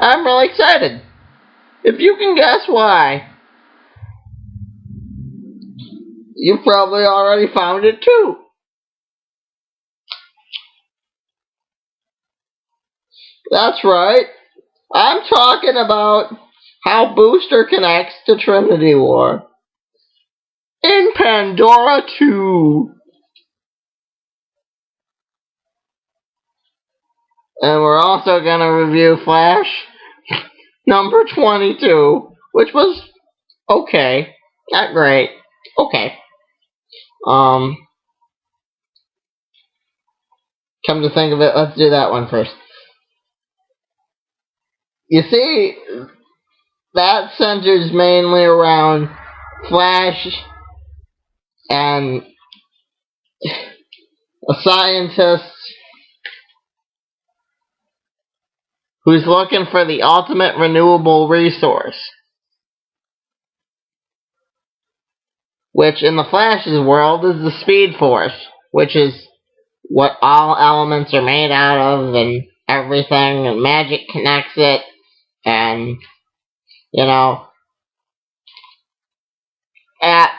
I'm really excited. If you can guess why, you probably already found it too. That's right. I'm talking about how Booster connects to Trinity War in Pandora 2. And we're also going to review Flash number 22, which was okay. Not great. Okay. Come to think of it, let's do that one first. You see, that centers mainly around Flash and a scientist who's looking for the ultimate renewable resource, which in the Flash's world is the Speed Force, which is what all elements are made out of and everything, and magic connects it, and, you know, at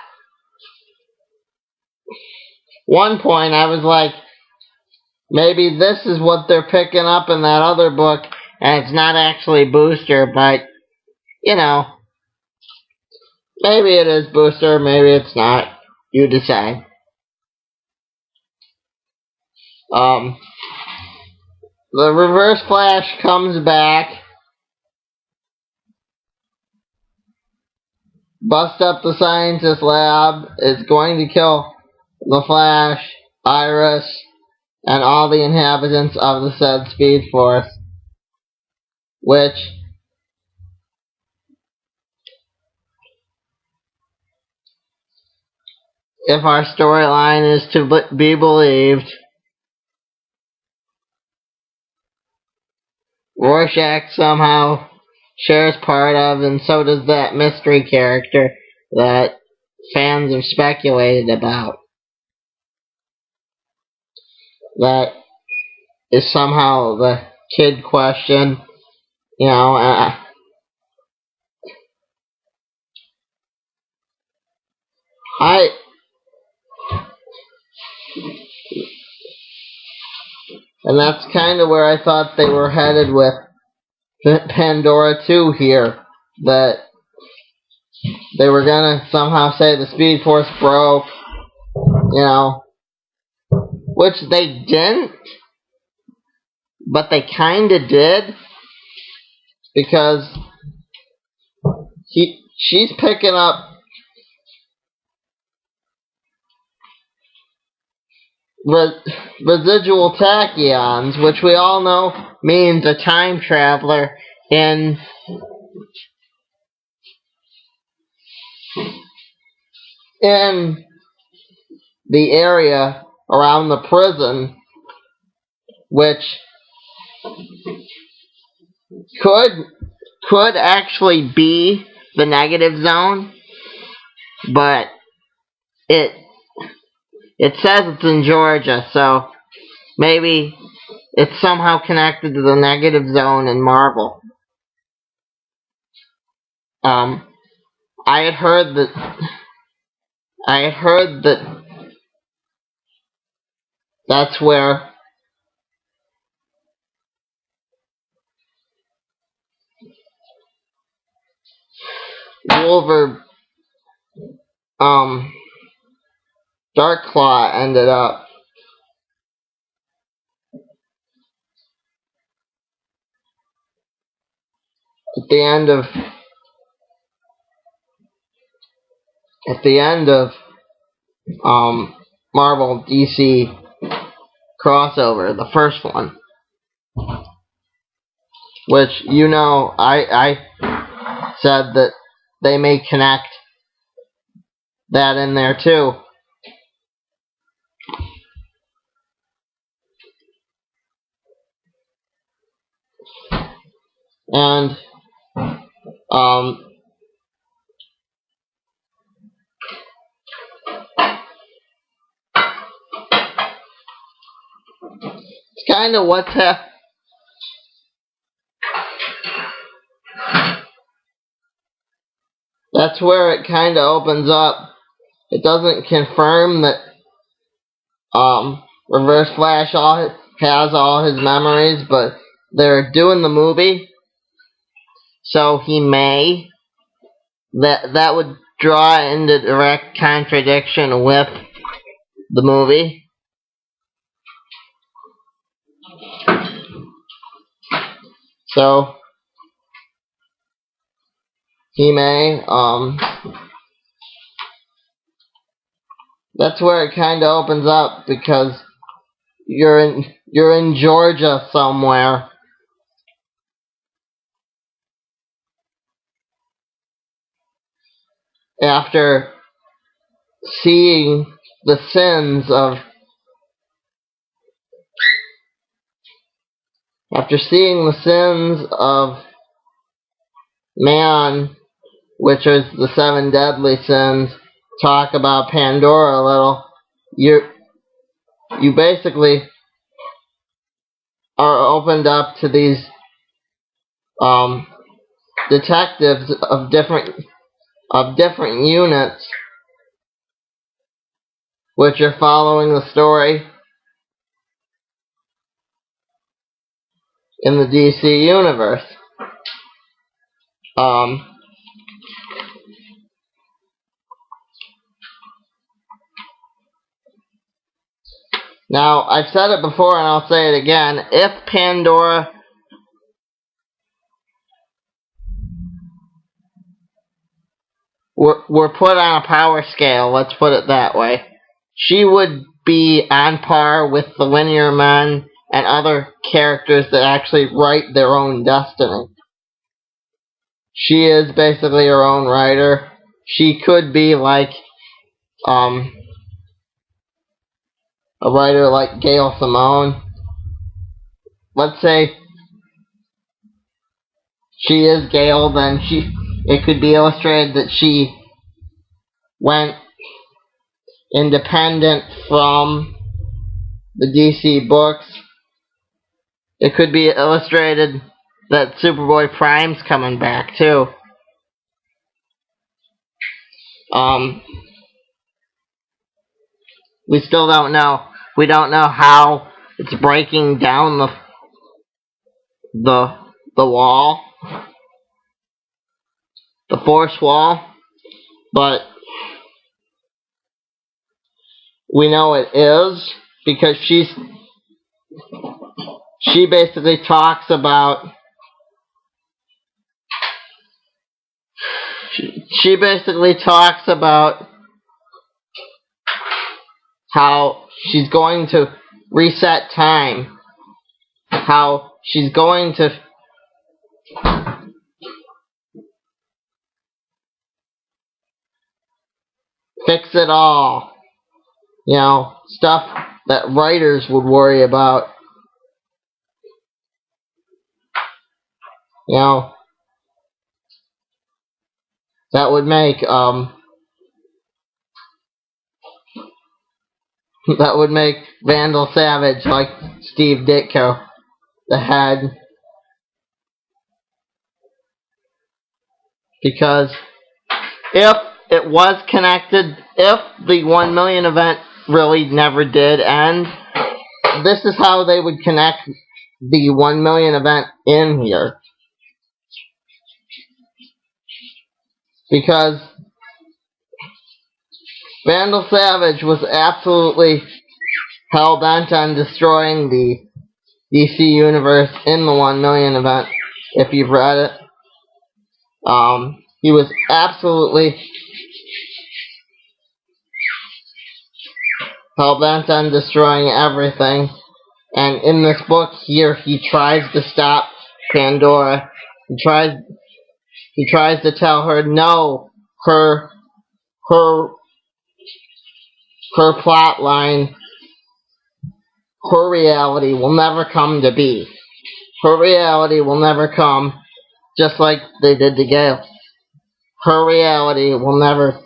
one point I was like, maybe this is what they're picking up in that other book, and it's not actually Booster, but, you know, maybe it is Booster, maybe it's not. You decide. The Reverse Flash comes back, busts up the scientist lab, is going to kill the Flash, Iris, and all the inhabitants of the said Speed Force, which, if our storyline is to be believed, Rorschach somehow shares part of, and so does that mystery character that fans have speculated about. That is somehow the kid question, you know. And that's kind of where I thought they were headed with Pandora 2 here. That they were gonna somehow say the Speed Force broke, you know. Which they didn't, but they kinda did. Because she's picking up residual tachyons, which we all know means a time traveler in the area around the prison, which could actually be the negative zone, but it says it's in Georgia, so maybe it's somehow connected to the negative zone in Marvel. I had heard that that's where Darkclaw ended up. At the end of Marvel DC crossover, the first one, which, you know, I said that they may connect that in there too. And it's kind of what's that's where it kind of opens up. It doesn't confirm that Reverse Flash has all his memories, but they're doing the movie, so he may. That would draw into direct contradiction with the movie. So he may. That's where it kind of opens up, because you're in Georgia somewhere. After seeing the sins of man, which is the 7 deadly sins, talk about Pandora a little, you basically are opened up to these detectives of different units, which are following the story in the DC universe. Now, I've said it before and I'll say it again. If Pandora were put on a power scale, let's put it that way, she would be on par with the Linear Men and other characters that actually write their own destiny. She is basically her own writer. She could be like a writer like Gail Simone. Let's say she is Gail, then it could be illustrated that she went independent from the DC books. It could be illustrated that Superboy Prime's coming back too. We still don't know. We don't know how it's breaking down the wall, the force wall, but we know it is, because she basically talks about how she's going to reset time, how she's going to fix it all. You know, stuff that writers would worry about. You know, that would make Vandal Savage, like Steve Ditko, the head. Because if it was connected, if the 1 million event really never did end, this is how they would connect the 1 million event in here. Because Vandal Savage was absolutely hell-bent on destroying the DC Universe in the 1 million event, if you've read it. He was absolutely hell-bent on destroying everything. And in this book here, he tries to stop Pandora. He tries to tell her, no, her plot line, her reality will never come to be. Her reality will never come, just like they did to Gale. Her reality will never,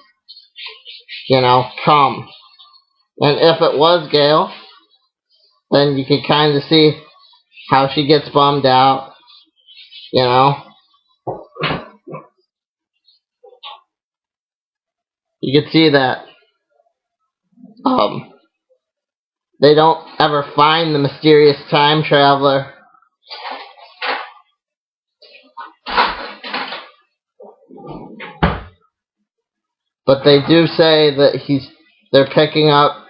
come. And if it was Gale, then you could kind of see how she gets bummed out, you can see that um, they don't ever find the mysterious time traveler. But they do say that they're picking up,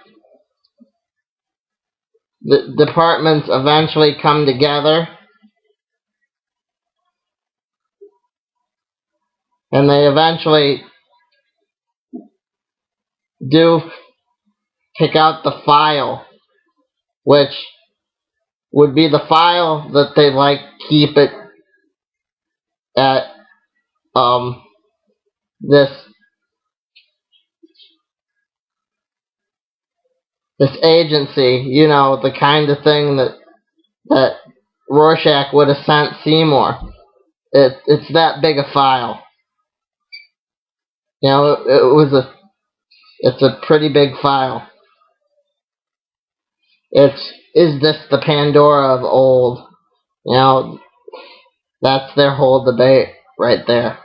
the departments eventually come together, and they eventually do pick out the file, which would be the file that they like keep it at this agency, you know, the kind of thing that Rorschach would have sent Seymour. It's that big a file. You know, it's a pretty big file. Is this the Pandora of old? You know, that's their whole debate right there.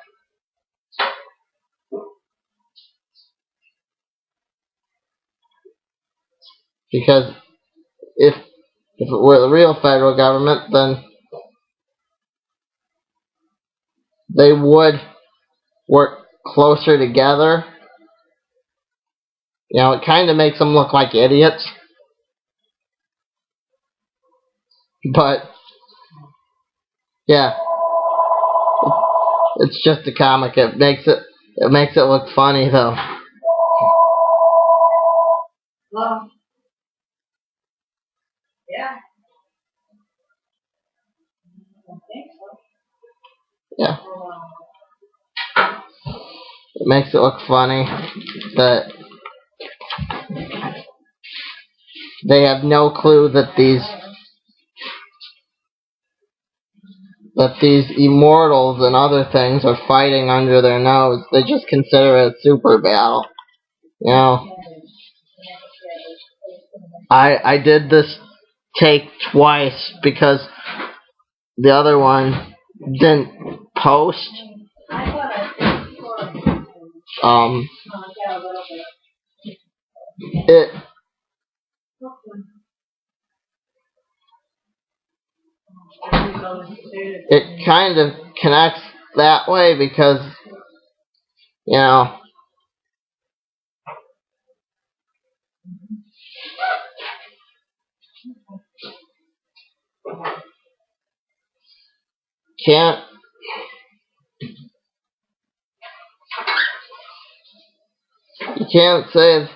Because if it were the real federal government, then they would work closer together. You know, it kind of makes them look like idiots. But, yeah, it's just a comic. It makes it look funny, though. Well, yeah. I think so. Yeah. It makes it look funny that they have no clue that these immortals and other things are fighting under their nose. They just consider it a super battle. You know, I did this take twice because the other one didn't post. It kind of connects that way because, you know, can't you can't say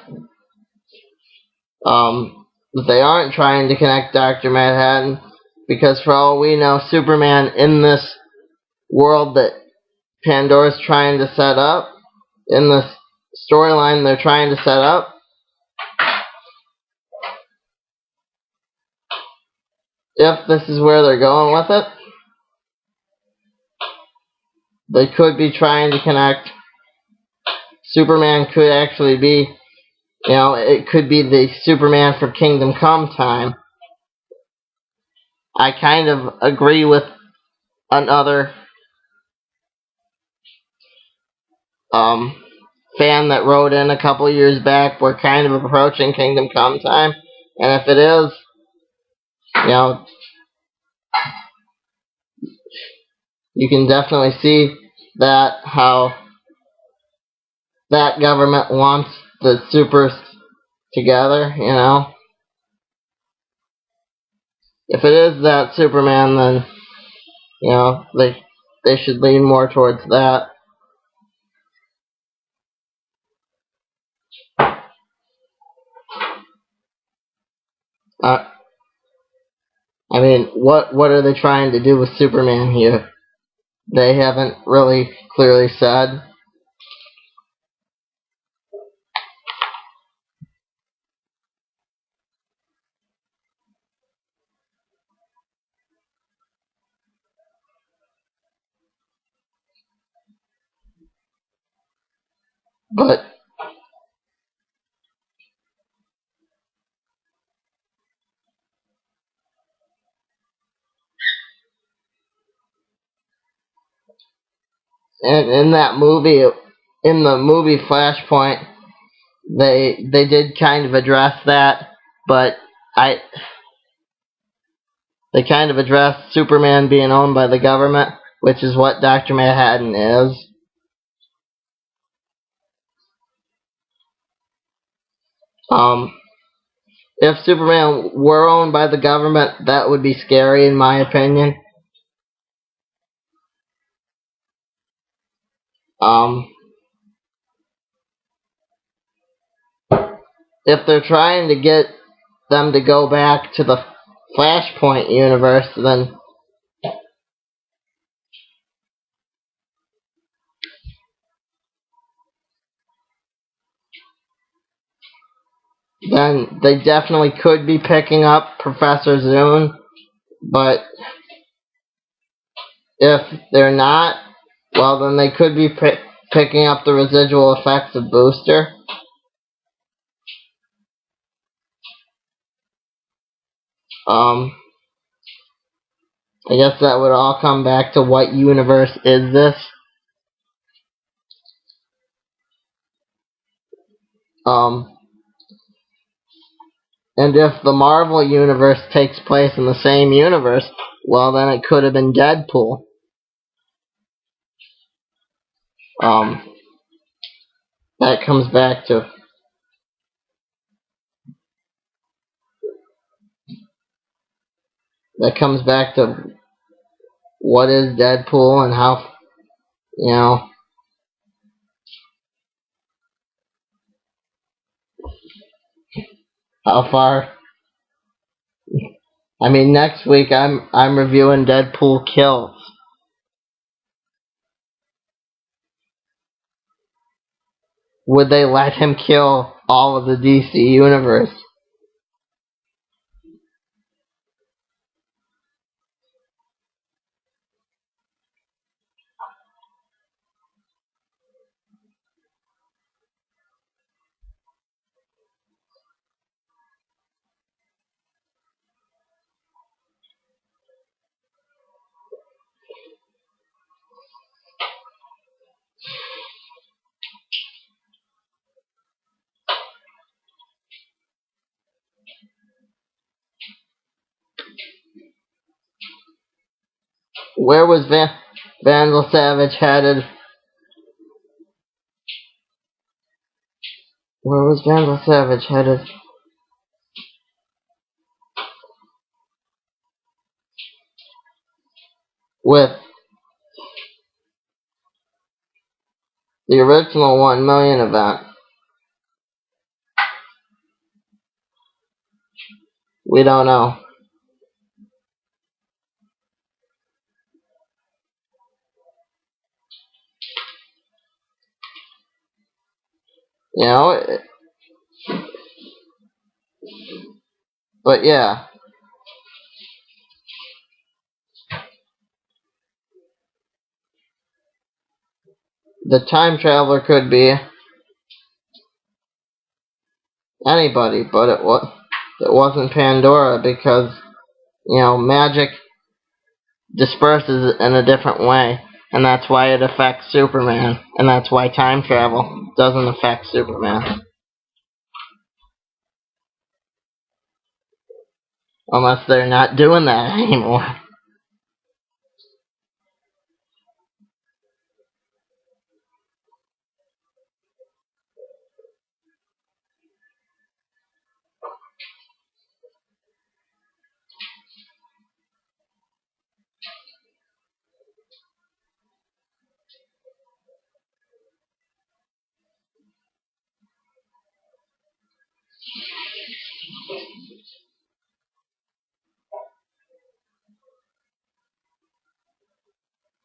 that they aren't trying to connect Dr. Manhattan, because for all we know, Superman in this world that Pandora's trying to set up, in this storyline they're trying to set up, if this is where they're going with it, they could be trying to connect. Superman could actually be, you know, it could be the Superman for Kingdom Come time. I kind of agree with another fan that wrote in a couple years back. We're kind of approaching Kingdom Come time, and if it is, you know, you can definitely see that how that government wants the supers together, you know. If it is that Superman, then, you know, they should lean more towards that. I mean, what are they trying to do with Superman here? They haven't really clearly said. But in that movie, in the movie Flashpoint, they did kind of address that, but they kind of addressed Superman being owned by the government, which is what Dr. Manhattan is. If Superman were owned by the government, that would be scary in my opinion. If they're trying to get them to go back to the Flashpoint universe, then they definitely could be picking up Professor Zoom, but if they're not, well, then they could be picking up the residual effects of Booster. I guess that would all come back to what universe is this? And if the Marvel universe takes place in the same universe, well, then it could have been Deadpool. That comes back to what is Deadpool and how, you know, how far. I mean, next week I'm reviewing Deadpool Kills. Would they let him kill all of the DC universe? Where was Vandal Savage headed? Where was Vandal Savage headed? With the original 1 million event. We don't know. You know, but yeah. The time traveler could be anybody, but it wasn't Pandora because, you know, magic disperses in a different way, and that's why it affects Superman, and that's why time travel doesn't affect Superman. Unless they're not doing that anymore.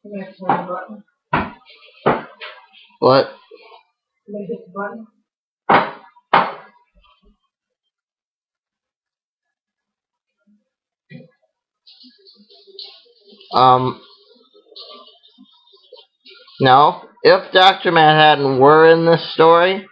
You have to turn the button. What? You gotta hit the button. No. If Dr. Manhattan were in this story,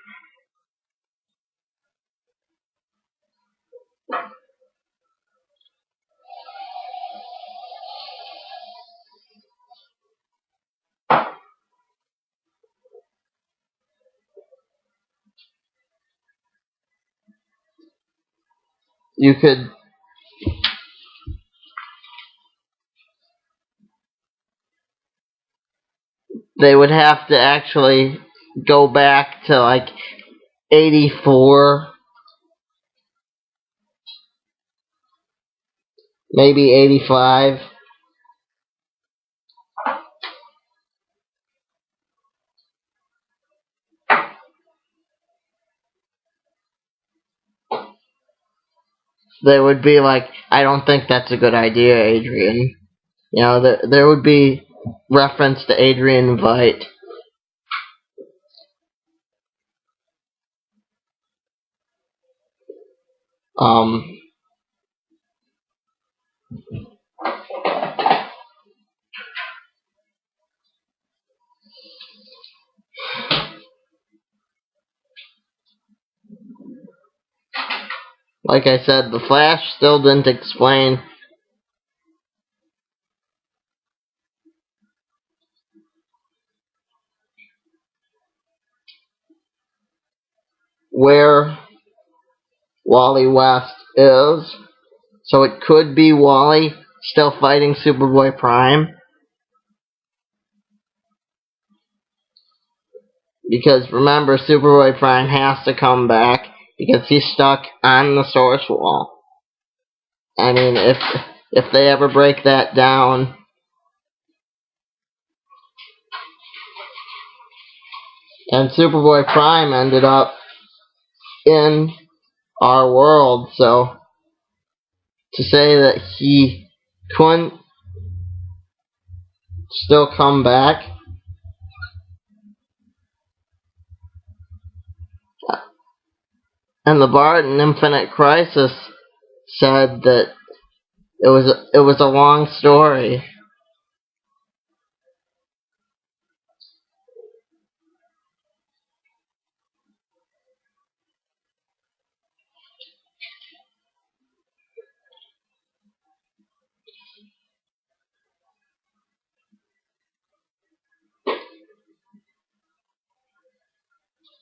you could they would have to actually go back to like 84, maybe 85. They would be like, I don't think that's a good idea, Adrian. You know, there would be reference to Adrian Veidt. Um, like I said, the Flash still didn't explain where Wally West is. So it could be Wally still fighting Superboy Prime. Because remember, Superboy Prime has to come back because he's stuck on the Source Wall. I mean, if they ever break that down, and Superboy Prime ended up in our world, so to say that he couldn't still come back, and the Bard in Infinite Crisis said that it was a long story.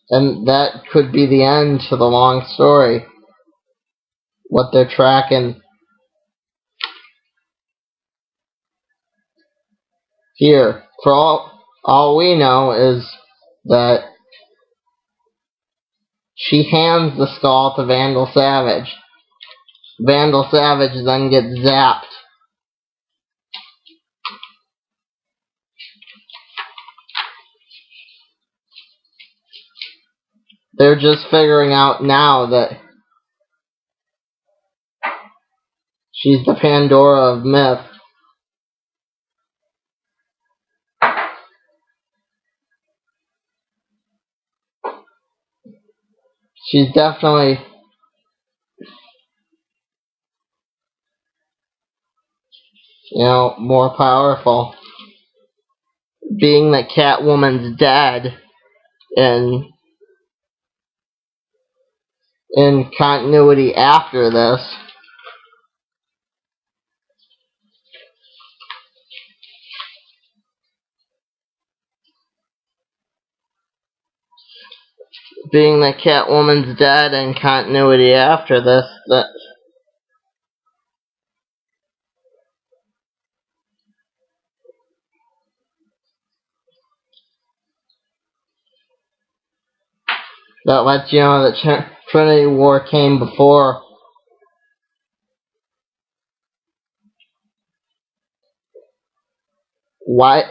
And that could be the end to the long story. What they're tracking here. For all we know is that she hands the skull to Vandal Savage. Vandal Savage then gets zapped. They're just figuring out now that she's the Pandora of myth. She's definitely, you know, more powerful. Being that Catwoman's dead in continuity after this, being that Catwoman's dead in continuity after this, that lets you know that Trinity War came before. Why?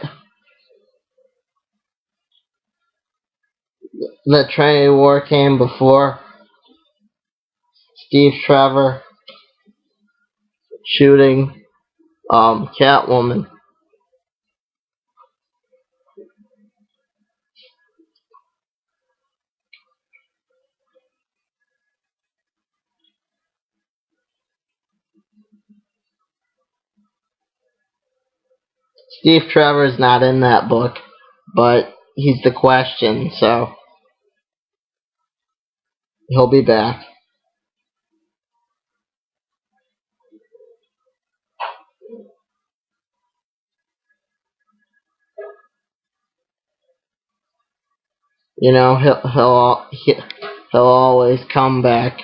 The Trinity War came before Steve Trevor shooting Catwoman. Steve Trevor's not in that book, but he's the Question, so he'll be back. You know, he'll always come back.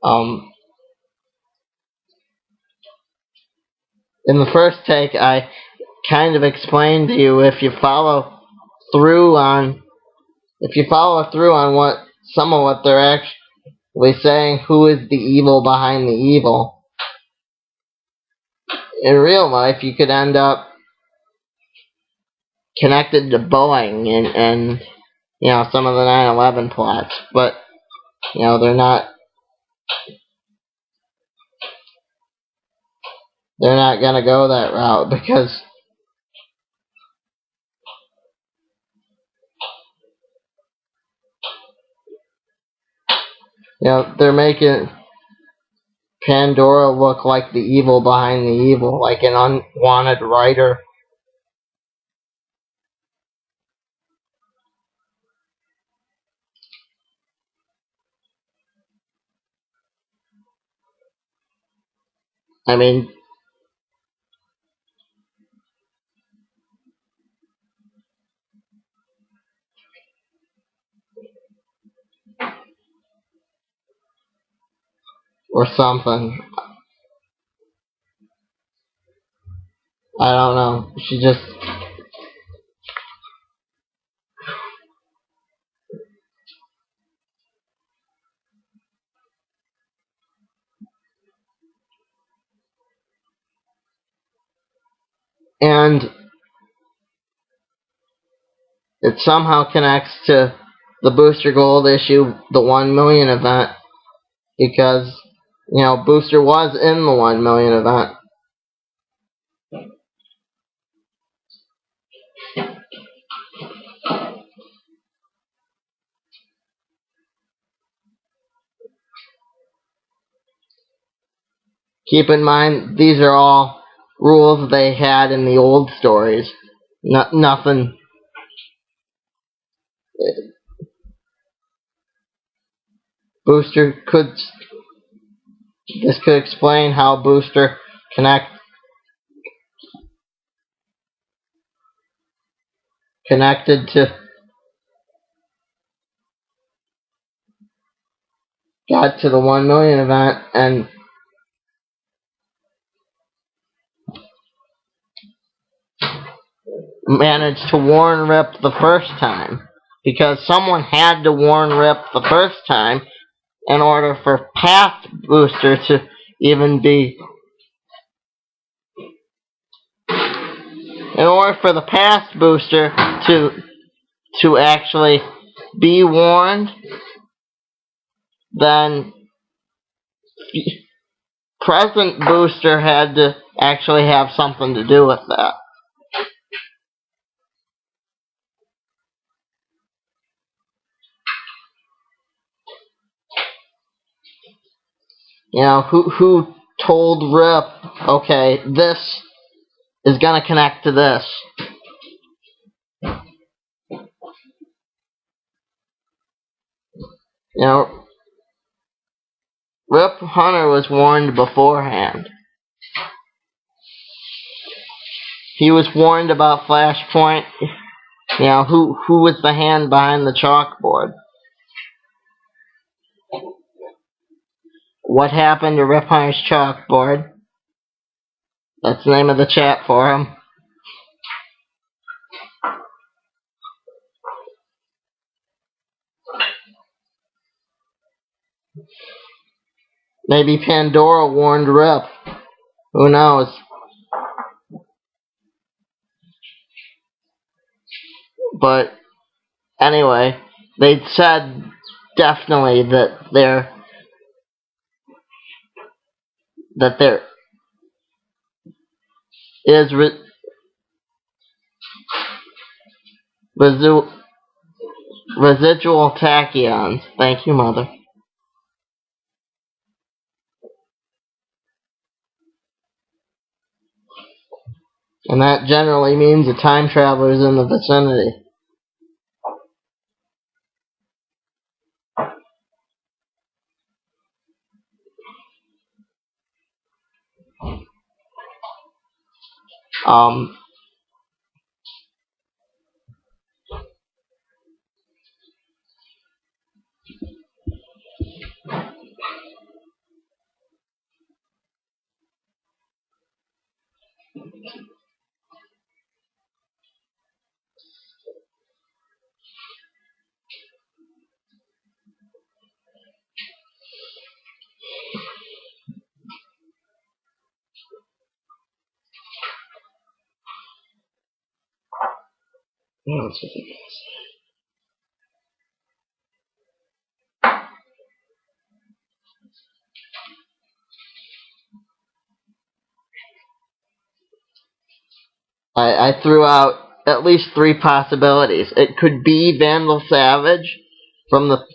Um, in the first take, I kind of explained to you if you follow through on what some of what they're actually saying, who is the evil behind the evil. In real life, you could end up connected to Boeing and some of the 9/11 plots, but they're not gonna go that route because they're making Pandora look like the evil behind the evil, like an unwanted writer. I mean, or something. I don't know. She just and it somehow connects to the Booster Gold issue, the 1 million event, because Booster was in the 1 million event. Keep in mind, these are all rules they had in the old stories. Nothing. Booster could. This could explain how Booster connected to got to the 1 million event and managed to warn Rip the first time, because someone had to warn Rip the first time in order for past Booster to even be. In order for the past Booster to actually be warned, then present Booster had to actually have something to do with that. Who told Rip, okay, this is gonna connect to this. Rip Hunter was warned beforehand. He was warned about Flashpoint. Who was the hand behind the chalkboard? What happened to Rip Hunter's chalkboard? That's the name of the chat forum. Maybe Pandora warned Rip. Who knows? But anyway, they said definitely that there is residual tachyons. Thank you, Mother. And that generally means a time traveler is in the vicinity. What else was I gonna say? I threw out at least 3 possibilities. It could be Vandal Savage from the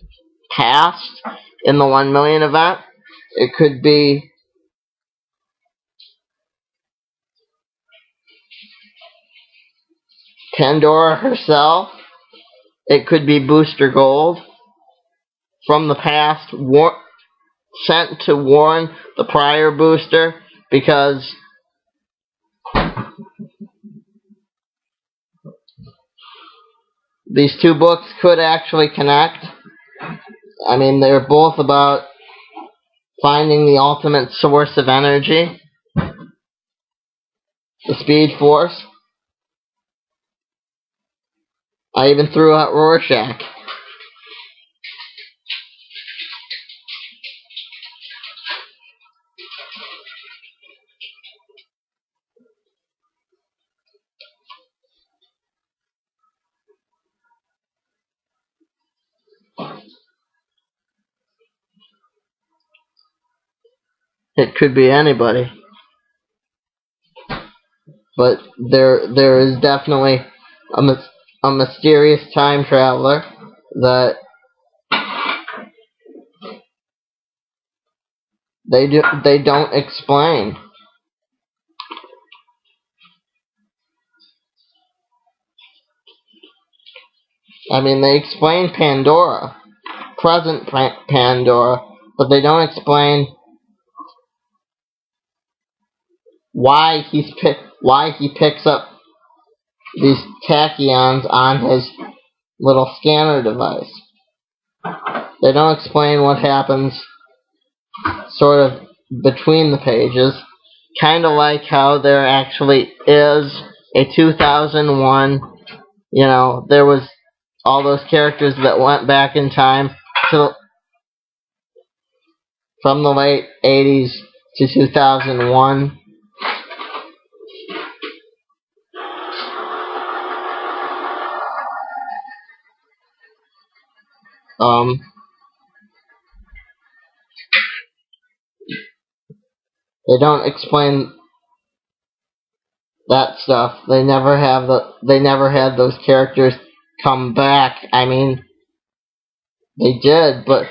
past in the 1 million event. It could be Pandora herself. It could be Booster Gold from the past, sent to warn the prior booster, because these 2 books could actually connect. I mean, they're both about finding the ultimate source of energy, the Speed Force. I even threw out Rorschach. It could be anybody. But there is definitely a mysterious time traveler that they don't explain. I mean, they explain Pandora, present Pandora, but they don't explain why he picks up these tachyons on his little scanner device. They don't explain what happens sort of between the pages. Kind of like how there actually is a 2001, there was all those characters that went back in time from the late 80s to 2001. They don't explain that stuff. They never had those characters come back. I mean, they did, but